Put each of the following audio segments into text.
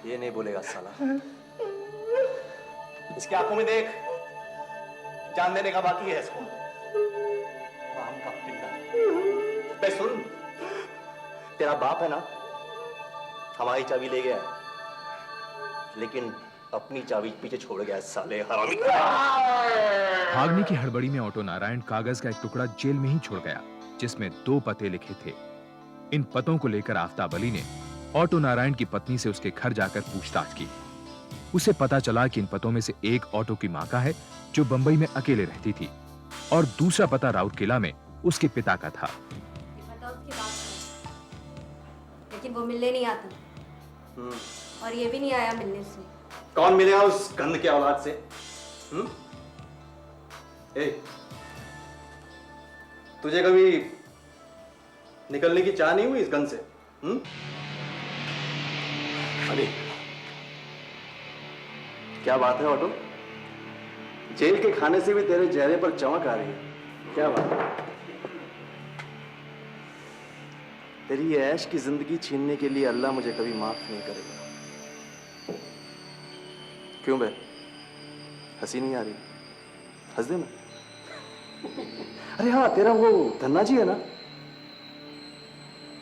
ये नहीं बोलेगा साला। इसकी आंखों में देख, जान देने का बाकी है इसको। राम का पिल्ला। बे सुन, तेरा बाप है ना, हमारी चाबी ले गया है, लेकिन अपनी चाबी पीछे छोड़ गया साले हरामी। भागने की हड़बड़ी में ऑटो नारायण कागज का एक टुकड़ा जेल में ही छोड़ गया, जिसमें 2 पते लिखे थे। इन पतों को लेकर आफताब अली ने ऑटो नारायण की पत्नी से उसके घर जाकर पूछताछ की। उसे पता चला कि इन पतों में से एक ऑटो की मां का है, जो बंबई में अकेले रहती थी, और दूसरा पता राउरकेला में उसके पिता का था। ये पता उसकी बात है, लेकिन वो मिलने नहीं आता, और ये भी नहीं आया मिलने से। कौन मिलेगा उस गंद के औलाद से? ए, तुझे कभी निकलने की चाह नहीं हुई इस गंद से? अरे क्या बात है ऑटो, जेल के खाने से भी तेरे चेहरे पर चमक आ रही है, क्या बात है? तेरी ऐश की जिंदगी छीनने के लिए अल्लाह मुझे कभी माफ नहीं करेगा। क्यों बे, हंसी नहीं आ रही? हंस दे ना। अरे हाँ, तेरा वो धन्ना जी है ना,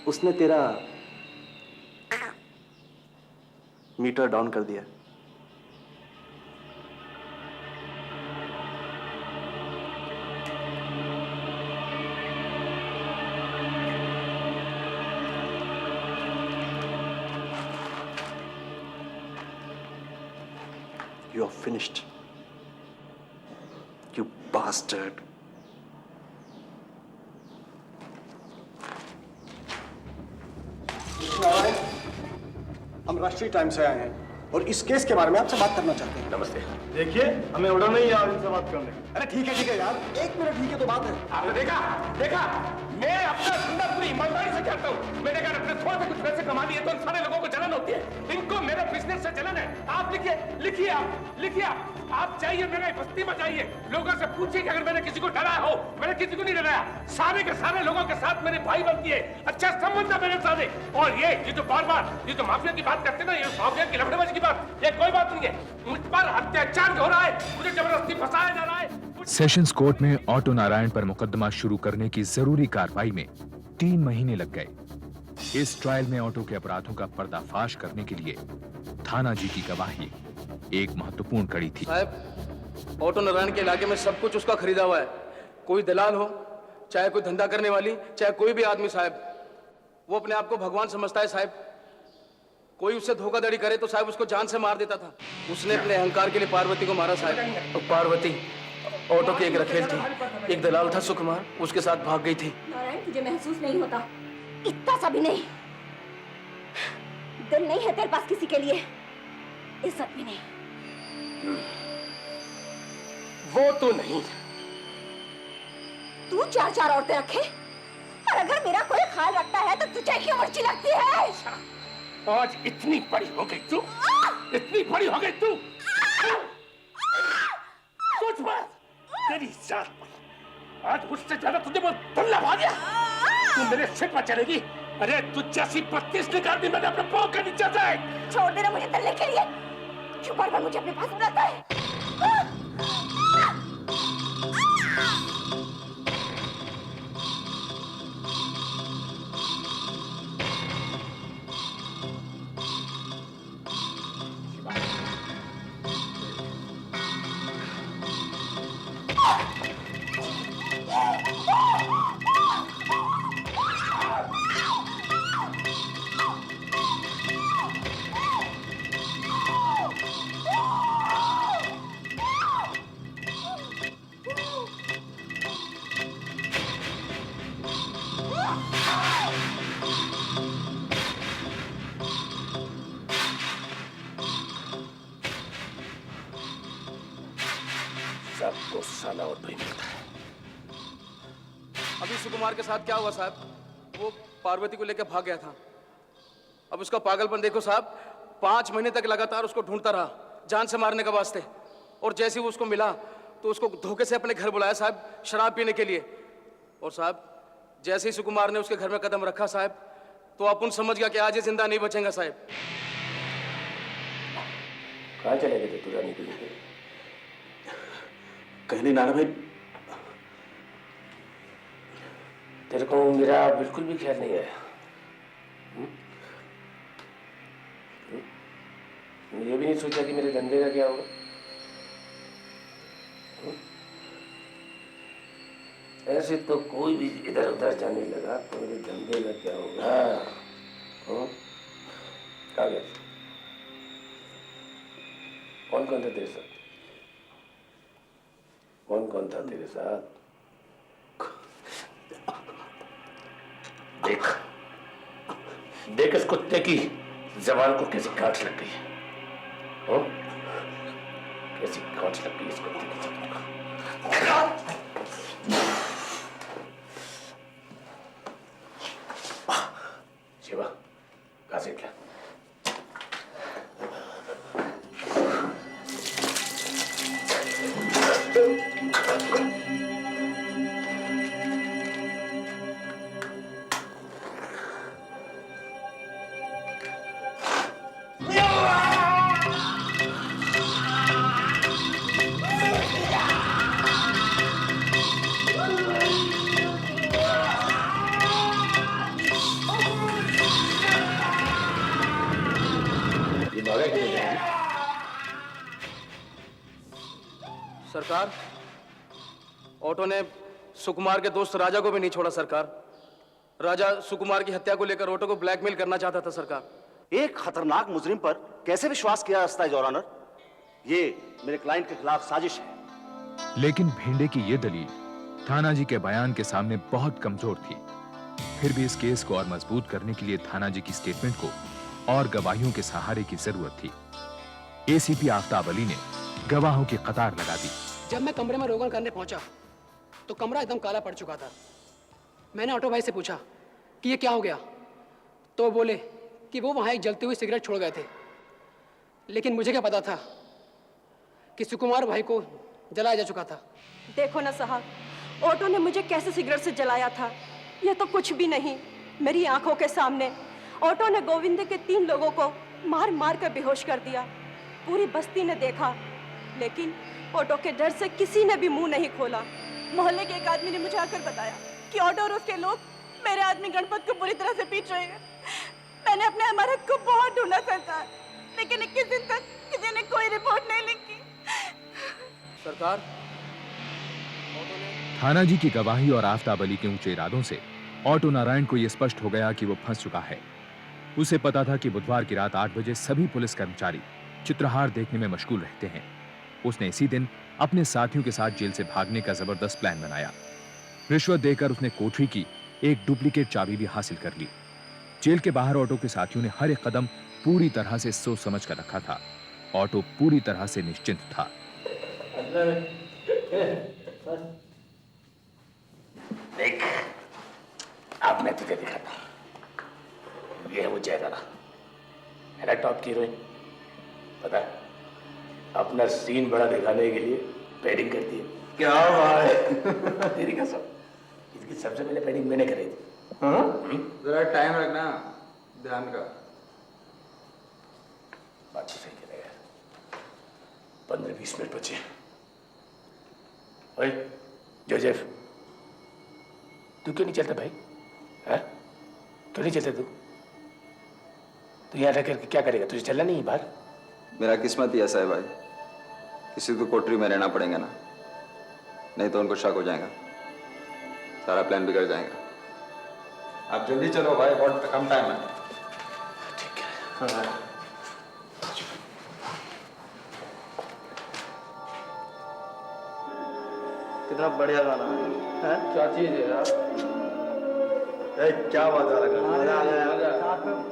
उसने तेरा मीटर डाउन कर दिया। You are finished, you bastard. हम राष्ट्रीय टाइम्स से आए हैं और इस केस के बारे में आपसे बात करना चाहते हैं। नमस्ते। देखिए, हमें ऑर्डर नहीं है आज इनसे बात करने का। अरे ठीक है यार, 1 मिनट ठीक है तो बात है। आपने देखा मैं अपना धंधा पूरी ईमानदारी से करता हूँ। मैंने अगर अपने थोड़े से कुछ पैसे कमा लिए तो इन सारे लोगों को जलन होती है। इनको मेरे बिजनेस से जलन है। आप लिखिए आप जाइए मेरे बस्ती में जाइए, लोगों से पूछिए कि अगर मैंने किसी को डराया हो। मैंने किसी को नहीं डराया। सारे के सारे लोगों के साथ मेरे भाई बनती है, अच्छा संबंध है मेरे साथ। और ये जो बार-बार ये जो माफिया की बात करते ना, ये माफिया की लफड़ेबाजी की बात, ये कोई बात नहीं है। मुझ पर अत्याचार हो रहा है, मुझे जबरदस्ती फंसाया जा रहा है। सेशंस कोर्ट में ऑटो नारायण पर मुकदमा शुरू करने की जरूरी कार्रवाई में 3 महीने लग गए। इस ट्रायल में ऑटो के अपराधों का पर्दाफाश करने के लिए थाना जी की गवाही एक महत्वपूर्ण कड़ी थी। साहब, ऑटो नारायण के इलाके में सब कुछ उसका खरीदा हुआ है। कोई दलाल हो, चाहे कोई धंधा करने वाली, चाहे कोई भी आदमी साहब, वो अपने आप को भगवान समझता है साहब। कोई उससे धोखाधड़ी करे तो साहब उसको जान से मार देता था। उसने अपने अहंकार के लिए पार्वती को मारा साहब। और पार्वती ऑटो की एक रखेल थी, एक दलाल था सुकुमार, उसके साथ भाग गई थी। नारायण, तुझे महसूस नहीं होता? इतना सा भी नहीं? दिल नहीं है तेरे पास किसी के लिए? इज्जत भी नहीं? वो तो नहीं। तू 4 औरतें रखे, और अगर मेरा कोई ख्याल रखता है तो तुझे क्यों मर्ची लगती है? आज इतनी बड़ी हो गई तू, इतनी बड़ी हो गई तू। सोच बात, तेरी जात पर आज मुझसे ज्यादा तुझे वो दुल्ला भाग गया। तू मेरे सिर पर चलेगी? अरे तू जैसी 32 निकाल दी मैंने अपने पाँव के नीचे से। छोड़ देना मुझे तलने के लिए। क्यों बार-बार मुझे अपने पास बुलाता है? सबको साला और नहीं मिलता है। अभी सुकुमार के साथ क्या हुआ साहब? वो पार्वती को लेकर भाग गया था। अब उसका पागलपन देखो साहब। 5 महीने तक लगातार उसको ढूंढता रहा, जान से मारने के वास्ते। और जैसे ही वो उसको मिला तो उसको धोखे से अपने घर बुलाया साहब, शराब पीने के लिए। और साहब, जैसे ही सुकुमार ने उसके घर में कदम रखा साहब, तो अपुन समझ गया कि आज ये जिंदा नहीं बचेगा साहब। कहाँ चले गए थे तू रानी को लेकर? कहीं नहीं नाना भाई। तेरे को मेरा बिल्कुल भी ख्याल नहीं आया। ये भी नहीं सोचा कि मेरे धंधे का क्या होगा? ऐसे तो कोई भी इधर उधर जाने लगा तो मेरे धंधे का क्या होगा? कहाँ गए? कौन कौन था तेरे साथ? कौन कौन था तेरे साथ? देख देख इस कुत्ते की जबान को कैसी गांठ लग गई है। कैसी गांठ लग गई इस कुत्ते की जबान को। शिवा कहाँ से क्या? सरकार, ऑटो ने सुकुमार के दोस्त राजा को भी नहीं छोड़ा सरकार। राजा सुकुमार की हत्या को लेकर ऑटो को ब्लैकमेल करना चाहता था सरकार। एक खतरनाक मुजरिम पर कैसे विश्वास किया जा सकता है योर ऑनर? ये मेरे क्लाइंट के खिलाफ साजिश है। लेकिन भेंडे की ये दलील थानाजी के बयान के सामने बहुत कमजोर थी। फिर भी इस केस को और मजबूत करने के लिए थानाजी की स्टेटमेंट को और गवाहियों के सहारे की जरूरत थी। एसीपी आफ्ताब अली ने गवाहों की कतार लगा दी। जब मैं कमरे में रोगन करने पहुंचा तो कमरा एकदम काला पड़ चुका था। मैंने ऑटो भाई से पूछा कि ये क्या हो गया, तो वो बोले कि वो वहां एक जलती हुई सिगरेट छोड़ गए थे। लेकिन मुझे क्या पता था कि सुकुमार भाई को जलाया जा चुका था। देखो ना साहब, ऑटो ने मुझे कैसे सिगरेट से जलाया था, ये तो कुछ भी नहीं। मेरी आंखों के सामने ऑटो ने गोविंदे के 3 लोगों को मार मार कर बेहोश कर दिया। पूरी बस्ती ने देखा, लेकिन ऑटो के डर से किसी ने भी मुंह नहीं खोला। मोहल्ले के एक आदमी ने मुझे आकर बताया कि ऑटो और उसके लोग मेरे आदमी गणपत को बुरी तरह से पीट रहे हैं। मैंने अपने अमानत को बहुत ढूंढा सरकार, लेकिन 21 दिन तक किसी ने कोई रिपोर्ट नहीं लिखी। सरकार, थानाजी की गवाही और आफ्ताब अली के ऊंचे इरादों से ऑटो नारायण को यह स्पष्ट हो गया कि वो फंस चुका है। उसे पता था कि बुधवार की रात 8 बजे सभी पुलिस कर्मचारी चित्रहार देखने में मशगूल रहते हैं। उसने इसी दिन अपने साथियों के साथ जेल से भागने का जबरदस्त प्लान बनाया। रिश्वत देकर उसने कोठरी की एक डुप्लीकेट चाबी भी हासिल कर ली। जेल के बाहर ऑटो के साथियों ने हर एक कदम पूरी तरह से सोच समझ कर रखा था। ऑटो पूरी तरह से निश्चिंत था। देख, अब मैं तुझे दिखाता हूं। ये है वो जयदारा, है ना टॉप की हीरोइन। पता है, अपना सीन बड़ा दिखाने के लिए पेडिंग करती है। क्या बात है? तेरी कसम, इसकी सबसे पहले पेडिंग मैंने करी थी। जरा टाइम रखना, ध्यान का। बात तो सही कह रहे हैं। 15-20 मिनट बचे। ओए जोसेफ, तू क्यों नहीं चलता भाई? है? क्यों नहीं चलता तू? तू यहाँ रह करके क्या करेगा? तुझे चलना नहीं है बाहर? मेरा किस्मत ही ऐसा है भाई, किसी को कोठरी में रहना पड़ेगा ना, नहीं तो उनको शक हो जाएगा, सारा प्लान बिगड़ जाएगा। आप जल्दी चलो भाई, बहुत कम टाइम है। ठीक है। कितना बढ़िया गाना है। क्या चीज है यार? क्या मजा आ रहा है, मजा आ गया।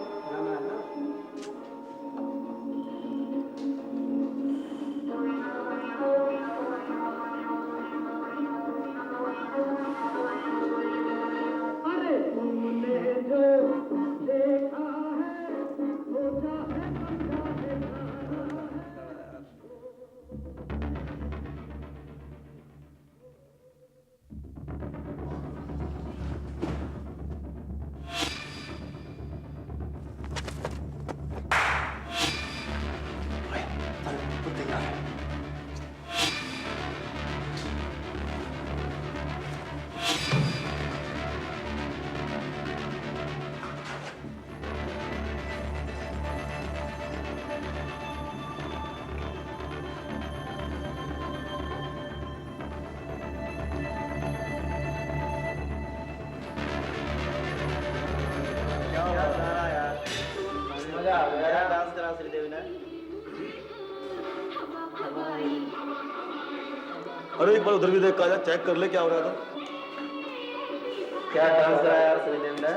अरे एक बार उधर भी देख काजा, चेक कर ले क्या हो रहा था। क्या डांस करा यार श्रीदेव ने,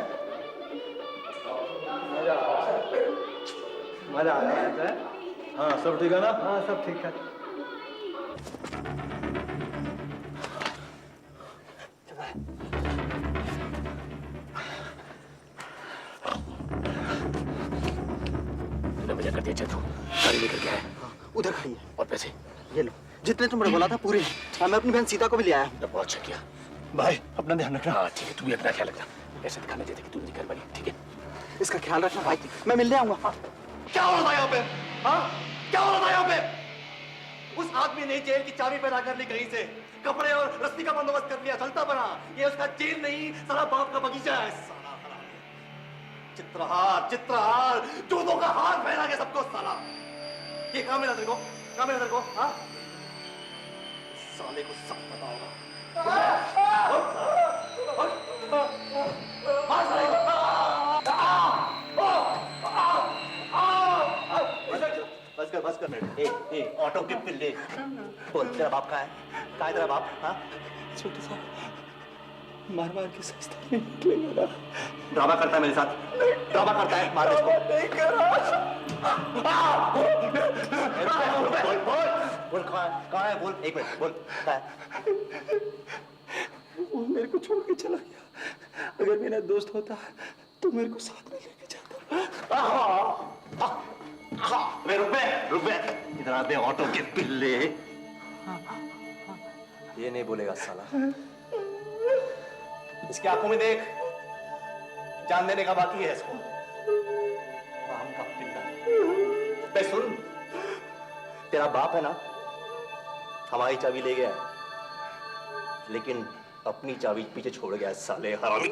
मजा आ रहा है। हाँ सब ठीक है ना? हाँ सब ठीक है। तूने मजा कर दिया चतु, गाड़ी लेकर के आया। उधर खड़ी है। और पैसे ये लो, जितने तुमने बोला था पूरे। मैं अपनी बहन सीता को भी ले आया हूँ। बहुत अच्छा किया भाई अपना ध्यान रखना। हाँ ठीक है, तू भी अपना ख्याल रखना, ऐसे दिखाना चाहते कि तू मेरी घर वाली, ठीक है? इसका ख्याल रखना भाई, मैं मिलने आऊंगा। क्या हो रहा था यहाँ पे? हाँ क्या हो रहा था यहाँ पे? उस आदमी ने जेल की चाबी पैदा कर ली कहीं से, कपड़े और रस्सी का बंदोबस्त कर लिया, चलता बना। ये उसका जेल नहीं, साला बाप का बगीचा है। साला चित्रहार, चित्रहार, जूतों का हार पहना के सबको साला। ये कहाँ मिला तेरे को? कहाँ मिला तेरे को? हाँ साले को सब पता होगा। बस कर ए, ऑटो के पिल्ले। बोल तेरा बाप कहाँ है? कहाँ है तेरा बाप? हाँ छोटे साहब मार मार के सस्ता नहीं निकलेगा। ड्रामा करता है मेरे साथ, ड्रामा करता है। मार इसको। नहीं कर रहा। बोल कहाँ है? बोल एक मिनट, बोल कहाँ है? वो मेरे को छोड़ के चला गया। अगर मेरा दोस्त होता तो मेरे को साथ में लेके जाता। रुक बे, इधर आते ऑटो के पिल्ले। ये नहीं बोलेगा साला। इसकी आंखों में देख, जान देने का बाकी है इसको। राम का पिल्ला। बे सुन, तेरा बाप है ना, हमारी चाबी ले गया, लेकिन अपनी चाबी पीछे छोड़ गया साले हरामी।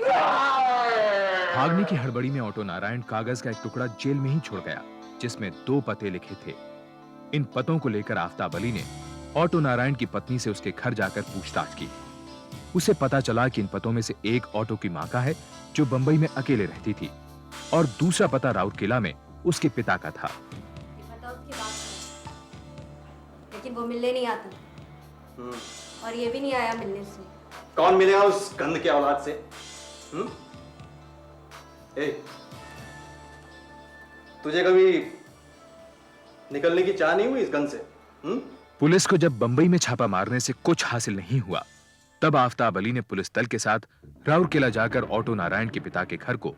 भागने की हड़बड़ी में ऑटो नारायण कागज का एक टुकड़ा जेल में ही छोड़ गया, जिसमें 2 पते लिखे थे। इन पतों को लेकर आफ्ताब अली ने ऑटो नारायण की पत्नी से उसके घर जाकर पूछताछ की। उसे पता चला कि इन पतों में से एक ऑटो की मां का है, जो बंबई में अकेले रहती थी, और दूसरा पता राउरकेला में उसके पिता का था। पता उसकी बात है, लेकिन वो मिलने नहीं आता, और ये भी नहीं आया मिलने से। कौन मिलेगा उस गंद के औलाद से? ए, तुझे कभी निकलने की चाह नहीं हुई इस गंद से? पुलिस को जब बंबई में छापा मारने से कुछ हासिल नहीं हुआ, तब आफ्ताब अली ने पुलिस दल के साथ राउरकेला जाकर ऑटो नारायण के पिता के घर को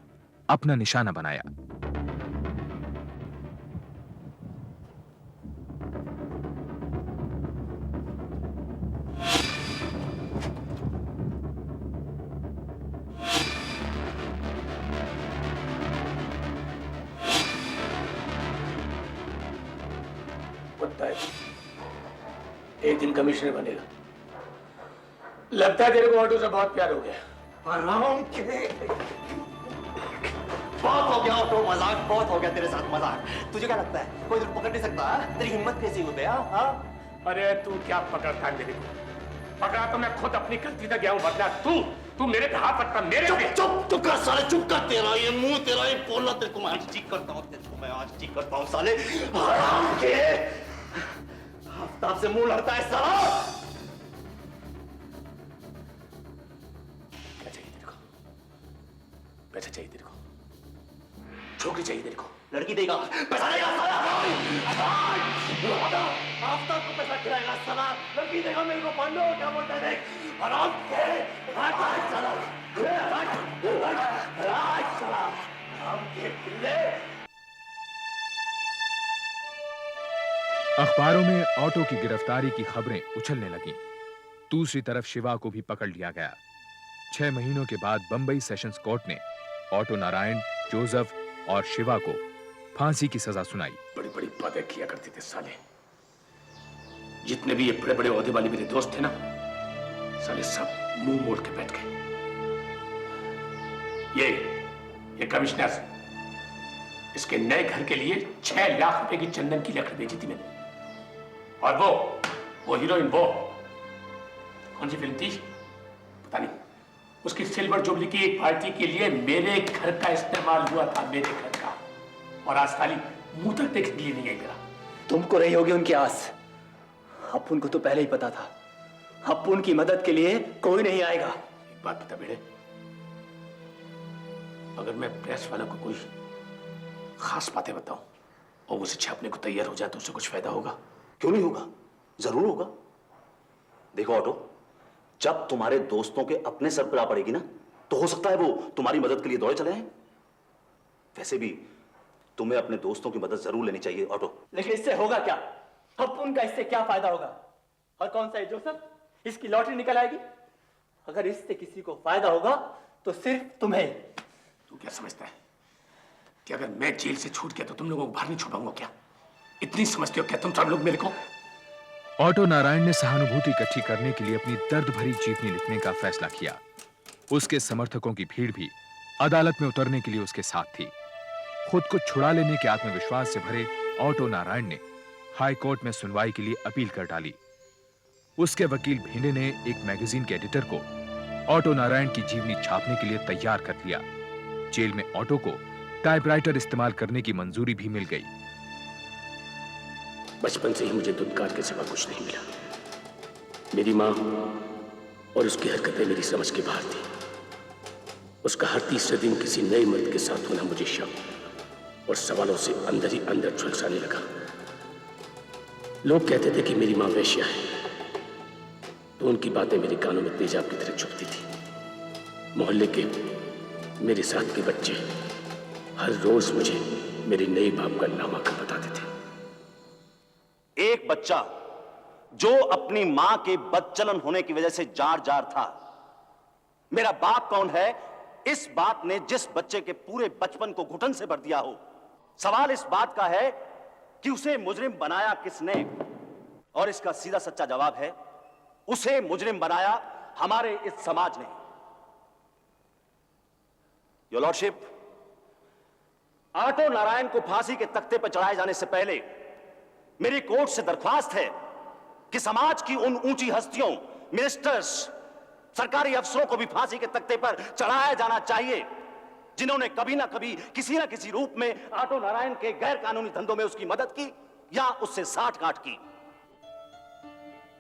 अपना निशाना बनाया। एक दिन कमिश्नर बनेगा। लगता है तेरे को ऑटो से बहुत प्यार हो गया। आराम के बहुत हो गया ऑटो, मजाक बहुत हो गया तेरे साथ मजाक। तुझे क्या लगता है कोई तुझे पकड़ नहीं सकता? तेरी हिम्मत कैसी हो गया? अरे तू क्या पकड़ता मेरे को? पकड़ा तो मैं खुद अपनी गलती से गया हूं, बदला तू मेरे पे हाथ रखता मेरे पे। चुप कर साले, चुप कर। तेरा ये मुंह, तेरा ये बोलना, तेरे को मैं आज ठीक करता हूँ, तेरे को मैं आज ठीक करता हूँ साले। आराम के आफ्ताब से मुंह लड़ता है साला। क्या चाहिए तेरे को? पैसा चाहिए तेरे को? छोकरी चाहिए तेरे को? लड़की देगा, पैसा देगा साला। आफ्ताब को पैसा खिलाएगा साला, लड़की देगा मेरे को। पांडो क्या बोलता है देख। आराम के साला, साला आराम के पिल्ले। अखबारों में ऑटो की गिरफ्तारी की खबरें उछलने लगीं। दूसरी तरफ शिवा को भी पकड़ लिया गया। 6 महीनों के बाद बंबई सेशंस कोर्ट ने ऑटो नारायण, जोसेफ और शिवा को फांसी की सजा सुनाई। बड़ी बड़ी बातें किया करते थे साले। जितने भी ये बड़े बड़े ओहदे वाले मेरे दोस्त थे ना, साले सब मुंह मोड़ के बैठ गए। ये कमिश्नर, इसके नए घर के लिए 6 लाख रुपए की चंदन की लकड़ी बेची थी मैंने। और वो हीरोइन, वो कौन सी फिल्म थी पता नहीं, उसकी सिल्वर जुबली की एक पार्टी के लिए मेरे घर का इस्तेमाल हुआ था, मेरे घर का। और आज मुंह तक देखने के लिए नहीं आई मेरा। तुमको रही होगी उनकी आस। अपुन को तो पहले ही पता था, अपुन की मदद के लिए कोई नहीं आएगा। एक बात बता बेटे, अगर मैं प्रेस वालों को कोई खास बातें बताऊं और उसे छापने को तैयार हो जाए तो उससे कुछ फायदा होगा? क्यों नहीं होगा, जरूर होगा। देखो ऑटो, जब तुम्हारे दोस्तों के अपने सर पर आ पड़ेगी ना, तो हो सकता है वो तुम्हारी मदद के लिए दौड़े चले आए। वैसे भी तुम्हें अपने दोस्तों की मदद जरूर लेनी चाहिए ऑटो। लेकिन इससे होगा क्या? अपुन का इससे क्या फायदा होगा? और कौन सा है जोसेफ, इसकी लॉटरी निकल आएगी। अगर इससे किसी को फायदा होगा तो सिर्फ तुम्हें। तू क्या समझता है कि अगर मैं जेल से छूट गया तो तुम लोगों को बाहर नहीं छुपाऊंगा क्या? इतनी समझते हो क्या तुम सब लोग मेरे को? ऑटो नारायण ने सहानुभूति इकट्ठी करने के लिए अपनी दर्द भरी जीवनी लिखने का फैसला किया। उसके समर्थकों की भीड़ भी अदालत में उतरने के लिए उसके साथ थी। खुद को छुड़ा लेने के आत्मविश्वास से भरे ऑटो नारायण ने हाई कोर्ट में सुनवाई के लिए अपील कर डाली। उसके वकील भिंडे ने एक मैगजीन के एडिटर को ऑटो नारायण की जीवनी छापने के लिए तैयार कर दिया। जेल में ऑटो को टाइपराइटर इस्तेमाल करने की मंजूरी भी मिल गई। बचपन से ही मुझे धुतकार के सिवा कुछ नहीं मिला। मेरी मां और उसकी हरकतें मेरी समझ के बाहर थी। उसका हर तीसरे दिन किसी नए मर्द के साथ होना मुझे शक और सवालों से अंदर ही अंदर झुलसाने लगा। लोग कहते थे कि मेरी मां वेश्या है, तो उनकी बातें मेरे कानों में तेजाब की तरह चुभती थी। मोहल्ले के मेरे साथ के बच्चे हर रोज मुझे मेरे नए बाप का नाम आकर बताते थे। एक बच्चा जो अपनी मां के बदचलन होने की वजह से जार जार था, मेरा बाप कौन है, इस बात ने जिस बच्चे के पूरे बचपन को घुटन से भर दिया हो। सवाल इस बात का है कि उसे मुजरिम बनाया किसने, और इसका सीधा सच्चा जवाब है, उसे मुजरिम बनाया हमारे इस समाज ने। योर लॉर्डशिप, ऑटो नारायण को फांसी के तख्ते पर चढ़ाए जाने से पहले मेरी कोर्ट से दरख्वास्त है कि समाज की उन ऊंची हस्तियों, मिनिस्टर्स, सरकारी अफसरों को भी फांसी के तख्ते पर चढ़ाया जाना चाहिए जिन्होंने कभी ना कभी किसी ना किसी रूप में ऑटो नारायण के गैर कानूनी धंधों में उसकी मदद की या उससे साठ गांठ की।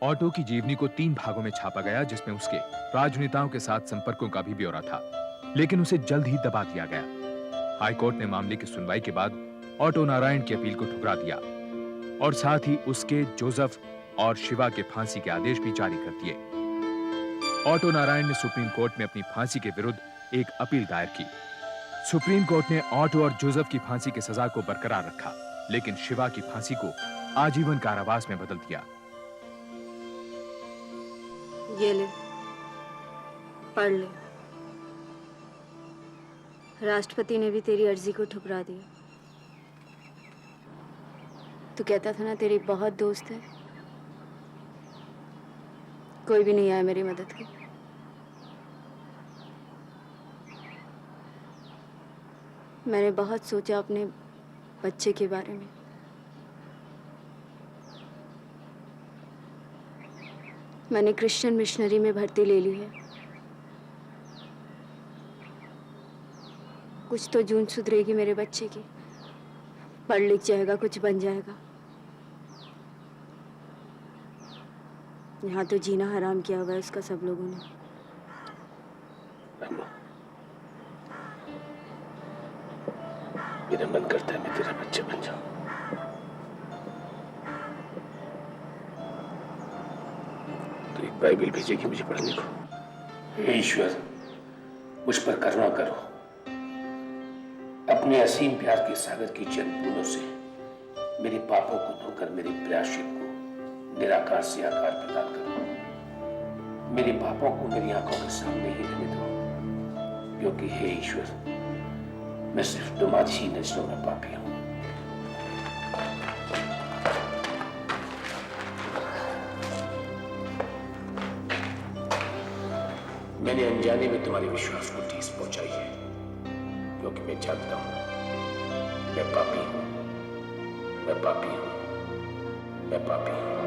ऑटो की जीवनी को 3 भागों में छापा गया, जिसमें उसके राजनेताओं के साथ संपर्कों का भी ब्यौरा था, लेकिन उसे जल्द ही दबा दिया गया। हाईकोर्ट ने मामले की सुनवाई के बाद ऑटो नारायण की अपील को ठुकरा दिया और साथ ही उसके, जोसेफ और शिवा के फांसी के आदेश भी जारी कर दिए। ऑटो नारायण ने सुप्रीम कोर्ट में अपनी फांसी के विरुद्ध एक अपील दायर की। सुप्रीम कोर्ट ने ऑटो और जोसेफ की फांसी की सजा को बरकरार रखा, लेकिन शिवा की फांसी को आजीवन कारावास में बदल दिया। ये ले, पढ़ ले। राष्ट्रपति ने भी तेरी अर्जी को ठुकरा दिया। तू कहता था ना तेरे बहुत दोस्त हैं, कोई भी नहीं आया मेरी मदद की। मैंने बहुत सोचा अपने बच्चे के बारे में। मैंने क्रिश्चियन मिशनरी में भर्ती ले ली है। कुछ तो जून सुधरेगी मेरे बच्चे की, पढ़ लिख जाएगा, कुछ बन जाएगा। यहाँ तो जीना हराम किया हुआ है उसका सब लोगों ने। मेरा मन करता है मैं तेरा बच्चा बन जाऊं। तो एक बाइबल भेजेगी मुझे पढ़ने को। हे ईश्वर, मुझ पर करुणा करो। अपने असीम प्यार के सागर की चंद बूंदों से मेरे पापों को धोकर मेरे प्रायश्चित को निराकार से आकार प्रदान करो। मेरे पापों को मेरी आंखों के सामने ही रहने दो, क्योंकि हे ईश्वर, मैं सिर्फ तुम्हारी ही नजरों में पापी हूं। मैंने अनजाने में तुम्हारे विश्वास को ठेस पहुंचाई है, क्योंकि मैं जानता हूं मैं पापी हूं, मैं पापी हूं, मैं पापी हूं।